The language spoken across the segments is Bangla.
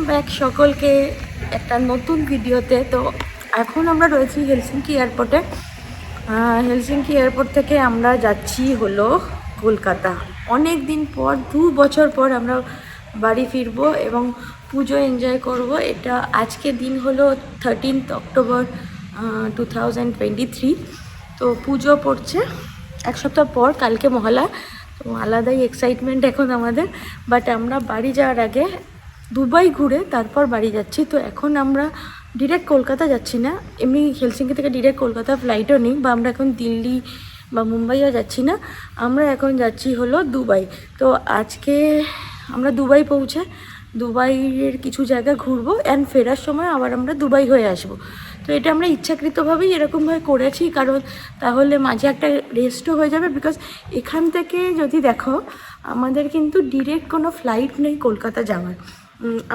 ব্যাক সকলকে একটা নতুন ভিডিওতে। তো এখন আমরা রয়েছি হেলসিঙ্কি এয়ারপোর্টে। হেলসিঙ্কি এয়ারপোর্ট থেকে আমরা যাচ্ছি হলো কলকাতা। অনেক দিন পর 2 বছর পর আমরা বাড়ি ফিরবো এবং পুজো এনজয় করব। এটা আজকে দিন হলো 13 অক্টোবর 2023। তো পুজো পড়ছে এক সপ্তাহ পর, কালকে মহালয়া। তো আলাদাই এক্সাইটমেন্ট এখন আমাদের। বাট আমরা বাড়ি যাওয়ার আগে দুবাই ঘুরে তারপর বাড়ি যাচ্ছি। তো এখন আমরা ডিরেক্ট কলকাতা যাচ্ছি না, এমনি হেলসিঙ্কি থেকে ডিরেক্ট কলকাতা ফ্লাইটও নেই, বা আমরা এখন দিল্লি বা মুম্বাইও যাচ্ছি না, আমরা এখন যাচ্ছি হলো দুবাই। তো আজকে আমরা দুবাই পৌঁছে দুবাইয়ের কিছু জায়গা ঘুরবো অ্যান্ড ফেরার সময় আবার আমরা দুবাই হয়ে আসবো। তো এটা আমরা ইচ্ছাকৃতভাবেই এরকমভাবে করেছি, কারণ তাহলে মাঝে একটা রেস্টও হয়ে যাবে। বিকজ এখান থেকে যদি দেখো, আমাদের কিন্তু ডিরেক্ট কোনো ফ্লাইট নেই কলকাতা যাওয়ার।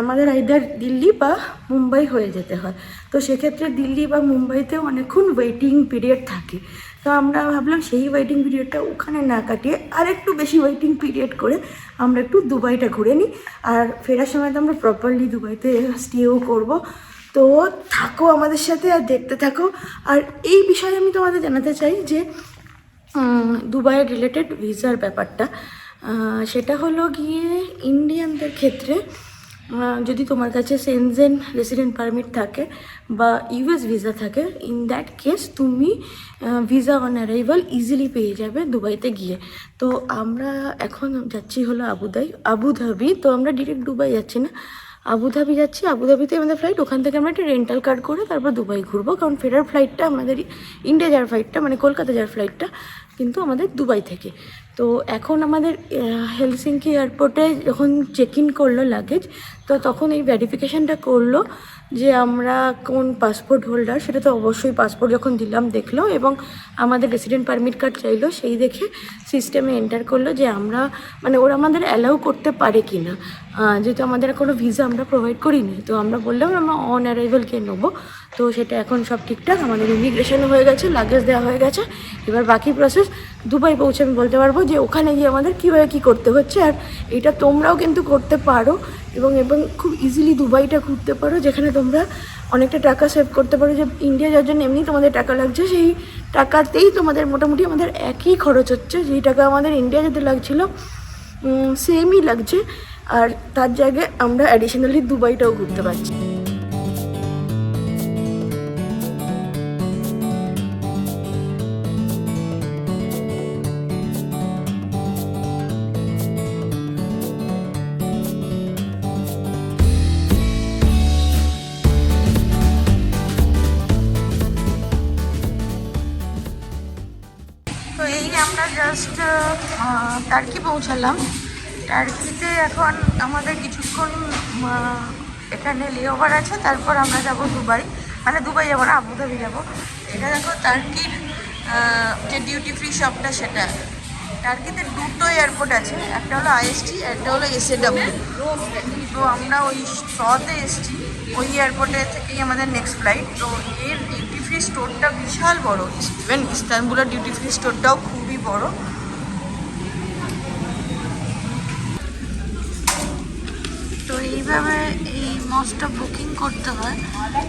আমাদের আইদার দিল্লি বা মুম্বাই হয়ে যেতে হয়। তো সেক্ষেত্রে দিল্লি বা মুম্বাইতেও অনেকক্ষণ ওয়েটিং পিরিয়ড থাকে। তো আমরা ভাবলাম সেই ওয়েটিং পিরিয়ডটা ওখানে না কাটিয়ে আর একটু বেশি ওয়েটিং পিরিয়ড করে আমরা একটু দুবাইটা ঘুরে নিই। আর ফেরার সময় তো আমরা প্রপারলি দুবাইতে স্টেও করব। তো থাকো আমাদের সাথে আর দেখতে থাকো। আর এই বিষয়ে আমি তোমাদের জানাতে চাই যে দুবাইয়ের রিলেটেড ভিসার ব্যাপারটা, সেটা হলো গিয়ে ইন্ডিয়ানদের ক্ষেত্রে যদি তোমার কাছে সেনজেন রেসিডেন্ট পারমিট থাকে বা ইউএস ভিসা থাকে, ইন দ্যাট কেস তুমি ভিসা অন অ্যারাইভাল ইজিলি পেয়ে যাবে দুবাইতে গিয়ে। তো আমরা এখন যাচ্ছি হলো আবুধাবি। তো আমরা ডিরেক্ট দুবাই যাচ্ছি না, আবুধাবি যাচ্ছি। আবুধাবিতে আমাদের ফ্লাইট, ওখান থেকে আমরা একটা রেন্টাল কার করে তারপর দুবাই ঘুরবো। কারণ ফেরার ফ্লাইটটা আমাদের ইন্ডিয়া যাওয়ার ফ্লাইটটা, মানে কলকাতা যাওয়ার ফ্লাইটটা কিন্তু আমাদের দুবাই থেকে। তো এখন আমাদের হেলসিঙ্কি এয়ারপোর্টে যখন চেক ইন করলো লাগেজ, তো তখন এই ভেরিফিকেশানটা করলো যে আমরা কোন পাসপোর্ট হোল্ডার। সেটা তো অবশ্যই পাসপোর্ট যখন দিলাম দেখলো, এবং আমাদের রেসিডেন্ট পারমিট কার্ড চাইলো। সেই দেখে সিস্টেমে এন্টার করলো যে আমরা, মানে ওরা আমাদের অ্যালাউ করতে পারে কি না, যেহেতু আমাদের কোনো ভিসা আমরা প্রোভাইড করিনি। তো আমরা বললাম আমরা অন অ্যারাইভালকে নেবো। তো সেটা এখন সব ঠিকঠাক, আমাদের ইমিগ্রেশনও হয়ে গেছে, লাগেজ দেওয়া হয়ে গেছে। এবার বাকি প্রসেস দুবাই পৌঁছে আমি বলতে পারবো যে ওখানে গিয়ে আমাদের কীভাবে কী করতে হচ্ছে। আর এটা তোমরাও কিন্তু করতে পারো এবং খুব ইজিলি দুবাইটা ঘুরতে পারো, যেখানে তোমরা অনেকটা টাকা সেভ করতে পারো। যে ইন্ডিয়া যাওয়ার জন্য এমনি তোমাদের টাকা লাগছে, সেই টাকাতেই তোমাদের মোটামুটি আমাদের একই খরচ হচ্ছে। যেই টাকা আমাদের ইন্ডিয়া যেতে লাগছিলো সেমই লাগছে। আর তার জায়গায় আমরা অ্যাডিশনালি দুবাইটাও ঘুরতে পারছি। তো এই আমরা জাস্ট টার্কি পৌঁছালাম। টার্কিতে এখন আমাদের কিছুক্ষণ এখানে লেওভার আছে, তারপর আমরা যাব দুবাই। মানে দুবাই যাবো না, আবুধাবি যাবো। এটা দেখো টার্কির যে ডিউটি ফ্রি শপটা, সেটা। টার্কিতে দুটো এয়ারপোর্ট আছে, একটা হলো আইএসটি, একটা হলো এসএডব্লিউ। তো আমরা ওই শতে এসছি, ওই এয়ারপোর্টে থেকেই আমাদের নেক্সট ফ্লাইট। তো এর ডিউটি ফ্রি স্টোরটা বিশাল বড়, ইভেন ইস্তানবুলের ডিউটি ফ্রি স্টোরটাও খুবই বড়। তো এইভাবে এই মস্টটা বুকিং করতে হয়,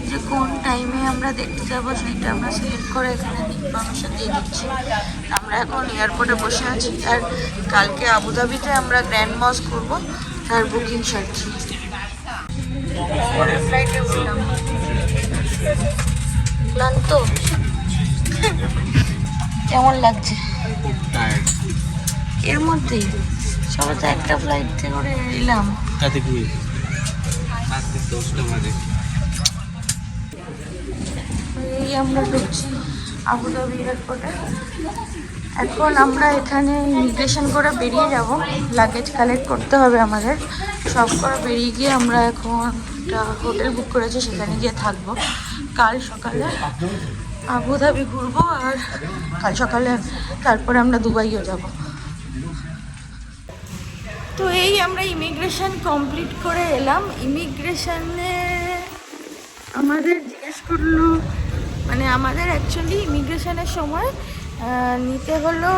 যে কোন টাইমে আমরা দেখতে যাবো সেইটা আমরা সিলেক্ট করে এখানে ইনফরমেশন দিয়ে দিচ্ছি। আমরা এখন এয়ারপোর্টে বসে আছি, আর কালকে আবুধাবিতে আমরা গ্র্যান্ড মস করবো, তার বুকিং সারছি। ফ্লাইটে উঠলাম, ক্লান্ত। কেমন লাগছে? এর মধ্যেই সবাই তো একটা ফ্লাইটে করে এলাম। এই আমরা ঢুকছি আবুধাবি এয়ারপোর্টে। এখন আমরা এখানে ইমিগ্রেশন করে বেরিয়ে যাব, লাগেজ কালেক্ট করতে হবে আমাদের। সব করে বেরিয়ে গিয়ে আমরা এখন একটা হোটেল বুক করেছি, সেখানে গিয়ে থাকবো। কাল সকালে আবুধাবি ঘুরবো, আর কাল সকালে তারপরে আমরা দুবাইও যাব। তো এই আমরা ইমিগ্রেশন কমপ্লিট করে এলাম। ইমিগ্রেশনে আমাদের জিজ্ঞেস করলো, মানে আমাদের অ্যাকচুয়ালি ইমিগ্রেশনের সময় নিতে হলো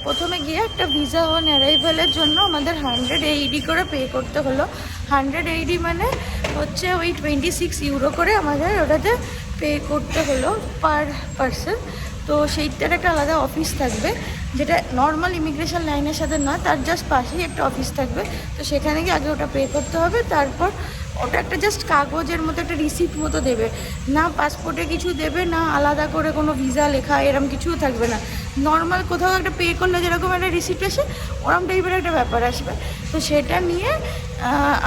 প্রথমে গিয়ে একটা ভিসা অন অ্যারাইভালের জন্য আমাদের 100 AED করে পে করতে হলো। 100 AED মানে হচ্ছে ওই 26 ইউরো করে আমাদের ওটাতে পে করতে হলো পার পারসন। তো সেইটার একটা আলাদা অফিস থাকবে, যেটা নর্মাল ইমিগ্রেশন লাইনের সাথে নয়, তার জাস্ট পাশেই একটা অফিস থাকবে। তো সেখানে গিয়ে আগে ওটা পে করতে হবে, তারপর ওটা একটা জাস্ট কাগজের মতো একটা রিসিপ্ট মতো দেবে, না পাসপোর্টে কিছু দেবে, না আলাদা করে কোনো ভিসা লেখা এরকম কিছুও থাকবে না। নর্মাল কোথাও একটা পে করলে যেরকম একটা রিসিপ্ট আসে ওরকম টাইপের একটা ব্যাপার আসবে। তো সেটা নিয়ে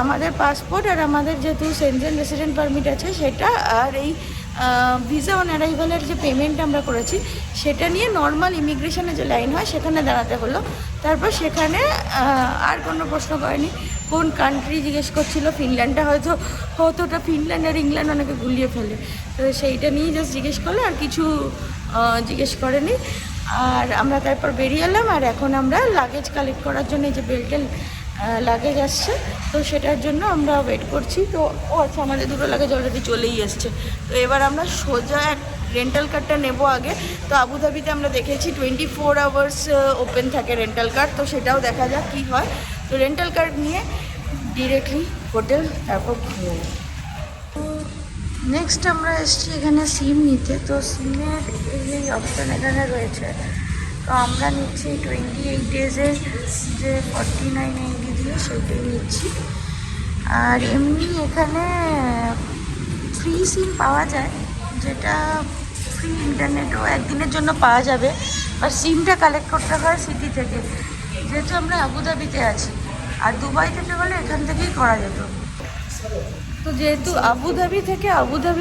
আমাদের পাসপোর্ট আর আমাদের যেহেতু সেনজেন রেসিডেন্ট পারমিট আছে সেটা, আর এই ভিসা অন অ্যারাইভালের যে পেমেন্ট আমরা করেছি সেটা নিয়ে নর্মাল ইমিগ্রেশনে যে লাইন হয় সেখানে দাঁড়াতে হলো। তারপর সেখানে আর কোনো প্রশ্ন করেনি। কোন কান্ট্রি জিজ্ঞেস করছিল, ফিনল্যান্ডটা হয়তো ওটা ফিনল্যান্ড আর ইংল্যান্ড অনেকে গুলিয়ে ফেলে, তো সেইটা নিয়েই জাস্ট জিজ্ঞেস করলো, আর কিছু জিজ্ঞেস করেনি। আর আমরা তারপর বেরিয়ে এলাম, আর এখন আমরা লাগেজ কালেক্ট করার জন্য যে বেল্টের লাগেজ আসছে, তো সেটার জন্য আমরা ওয়েট করছি। তো আচ্ছা, আমাদের দুটো লাগেজ অলরেডি চলেই এসছে। তো এবার আমরা সোজা রেন্টাল কারটা নেব আগে। তো আবুধাবিতে আমরা দেখেছি 24 আওয়ার্স ওপেন থাকে রেন্টাল কার, তো সেটাও দেখা যাক কী হয়। তো রেন্টাল কার নিয়ে ডিরেক্টলি হোটেল, তারপর নেক্সট আমরা এসেছি এখানে সিম নিতে। তো সিমের এই অপশান এখানে রয়েছে। তো আমরা নিচ্ছি 28 ডেজের যে 49 AED দিয়ে সেটাই নিচ্ছি। আর এমনি এখানে ফ্রি সিম পাওয়া যায়, যেটা ফ্রি ইন্টারনেটও একদিনের জন্য পাওয়া যাবে। আর সিমটা কালেক্ট করতে হয় সিটি থেকে, যেহেতু আমরা আবুধাবিতে আছি। আর দুবাই থেকে হলে এখান থেকেই করা যেত। তো যেহেতু আবুধাবি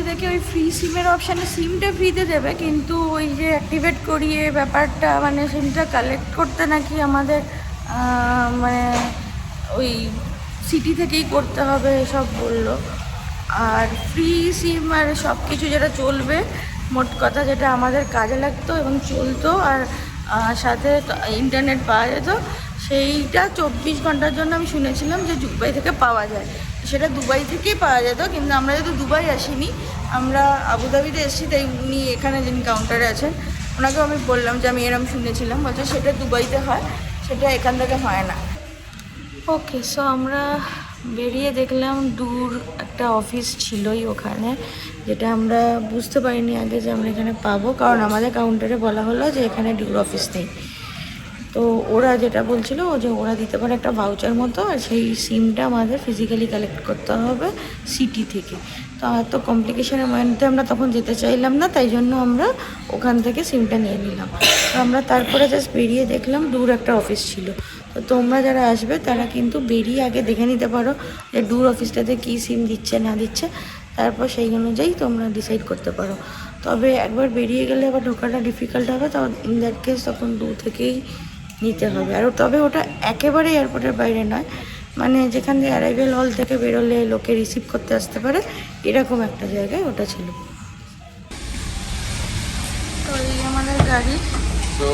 থেকে ওই ফ্রি সিমের অপশানে সিমটা ফ্রিতে দেবে, কিন্তু ওই যে অ্যাক্টিভেট করিয়ে ব্যাপারটা, মানে সিমটা কালেক্ট করতে নাকি আমাদের মানে ওই সিটি থেকেই করতে হবে এসব বললো। আর ফ্রি সিম আর সব কিছু যেটা চলবে, মোট কথা যেটা আমাদের কাজে লাগতো এবং চলতো, আর সাথে ইন্টারনেট পাওয়া যেত, সেইটা 24 ঘন্টার জন্য আমি শুনেছিলাম যে দুবাই থেকে পাওয়া যায়। সেটা দুবাই থেকেই পাওয়া যেত, কিন্তু আমরা যেহেতু দুবাই আসিনি, আমরা আবুধাবিতে এসেছি, তাই উনি এখানে যিনি কাউন্টারে আছেন ওনাকেও আমি বললাম যে আমি এরম শুনেছিলাম, বলছে সেটা দুবাইতে হয়, সেটা এখান থেকে হয় না। ওকে, সো আমরা বেরিয়ে দেখলাম দূর একটা অফিস ছিলই ওখানে, যেটা আমরা বুঝতে পারিনি আগে যে আমরা এখানে পাবো, কারণ আমাদের কাউন্টারে বলা হলো যে এখানে দূর অফিস নেই। তো ওরা যেটা বলছিল যে ওরা দিতে পারে একটা ভাউচার মতো, আর সেই সিমটা আমাদের ফিজিক্যালি কালেক্ট করতে হবে সিটি থেকে। তো এত কমপ্লিকেশনের মধ্যে আমরা তখন যেতে চাইলাম না, তাই জন্য আমরা ওখান থেকে সিমটা নিয়ে নিলাম। তো আমরা তারপরে জাস্ট বেরিয়ে দেখলাম দূর একটা অফিস ছিল। তো তোমরা যারা আসবে তারা কিন্তু বেরিয়ে আগে দেখে নিতে পারো যে দূর অফিসটাতে কী সিম দিচ্ছে না দিচ্ছে, তারপর সেই অনুযায়ী তোমরা ডিসাইড করতে পারো। তবে একবার বেরিয়ে গেলে আবার ঢোকাটা ডিফিকাল্ট হবে, তো ইন দ্যাট কেস তখন দূর থেকেই নিতে হবে। আর তবে ওটা একেবারে এয়ারপোর্টের বাইরে নয়, মানে যেখান দিয়ে অ্যারাইভেল হল থেকে বেরোলে লোকে রিসিভ করতে আসতে পারে, এরকম একটা জায়গায় ওটা ছিল। তো এই আমাদের গাড়ি। So,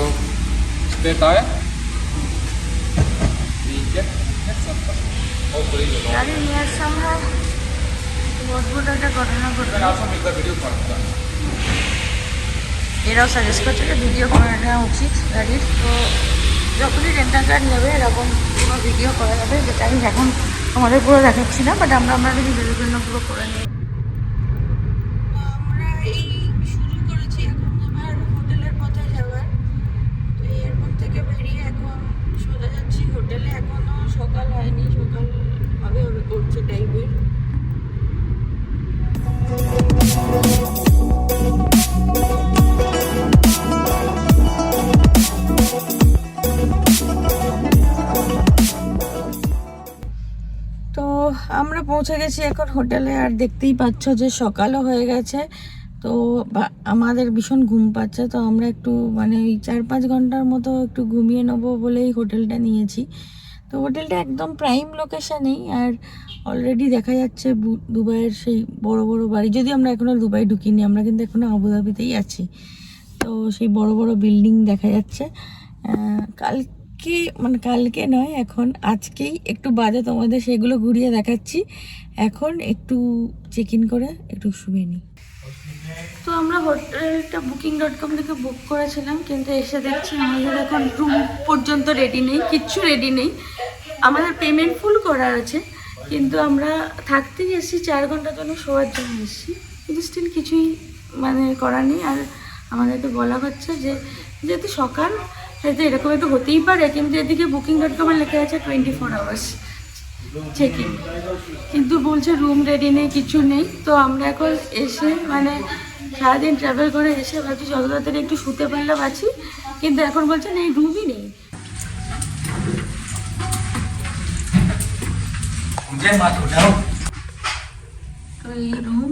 stay tired. গাড়ি নিয়ে সময় অদ্ভুত একটা ঘটনা ঘটবে। এরাও সাজেস্ট করছে যে ভিডিও করে নেওয়া উচিত গাড়ির। তো যখনই রেন্টাল কার নেবে এরকম পুরো ভিডিও করা যাবে, যেটা আমি এখন আমাদের পুরো দেখাচ্ছি না, বাট আমরা আমাদের ভিডিওর জন্য পুরো করে নিই। আমরা এই শুরু করেছি এখন আমার হোটেলের পথে যাওয়ার। তো এয়ারপোর্ট থেকে বেরিয়ে এখন সোজা যাচ্ছি হোটেলে। এখনও সকাল হয়নি, সকাল হবে করছে টাইপের। তো আমরা পৌঁছে গেছি এখন হোটেলে, আর দেখতেই পাচ্ছ যে সকালও হয়ে গেছে। তো আমাদের ভীষণ ঘুম পাচ্ছে, তো আমরা একটু মানে ওই 4-5 ঘন্টার মতো একটু ঘুমিয়ে নেবো বলেই হোটেলটা নিয়েছি। তো হোটেলটা একদম প্রাইম লোকেশানেই, আর অলরেডি দেখা যাচ্ছে দুবাইয়ের সেই বড় বড় বাড়ি। যদি আমরা এখনও দুবাই ঢুকিনি, আমরা কিন্তু এখনও আবুধাবিতেই আছি। তো সেই বড় বড় বিল্ডিং দেখা যাচ্ছে। কালকে নয়, এখন আজকেই একটু বাজে তোমাদের সেগুলো ঘুরিয়ে দেখাচ্ছি। এখন একটু চেক ইন করে একটু শুয়ে নিই। তো আমরা হোটেলটা Booking.com থেকে বুক করেছিলাম, কিন্তু এসে দেখছি আমাদের এখন রুম পর্যন্ত রেডি নেই, কিচ্ছু রেডি নেই। আমাদের পেমেন্ট ফুল করা আছে, কিন্তু আমরা থাকতেই এসেছি 4 ঘন্টার জন্য, শোয়ার জন্য এসেছি, কিন্তু স্টিল কিছুই মানে করার নেই। আর আমাদেরকে বলা হচ্ছে যে যেহেতু সকাল, হয়তো এরকম একটু হতেই পারে, কিন্তু এদিকে Booking.com-এ লেখা আছে 24 আওয়ার্স চেক ইন, কিন্তু বলছে রুম রেডি নেই, কিছু নেই। তো আমরা এখন এসে মানে সারাদিন ট্রাভেল করে এসে ভাবছি যত তাড়াতাড়ি একটু শুতে পারলে বাঁচি, কিন্তু এখন বলছে নেই, রুমই নেই। তো এই রুম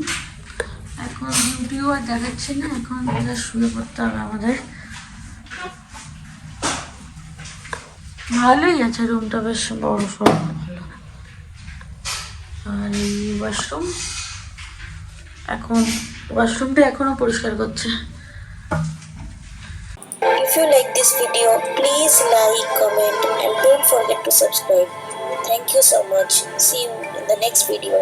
এখন ডিউটিও আর দেখাচ্ছে না, এখন শুয়ে পড়তে হবে আমাদের। ভালোই আছে রুমটা, বেশ বড় সড়, ভালো। আর এই ওয়াশরুম, এখন ওয়াশরুমটা এখনো পরিষ্কার করছে। If you like this video, please like, comment and don't forget to subscribe. Thank you so much. See you in the next video.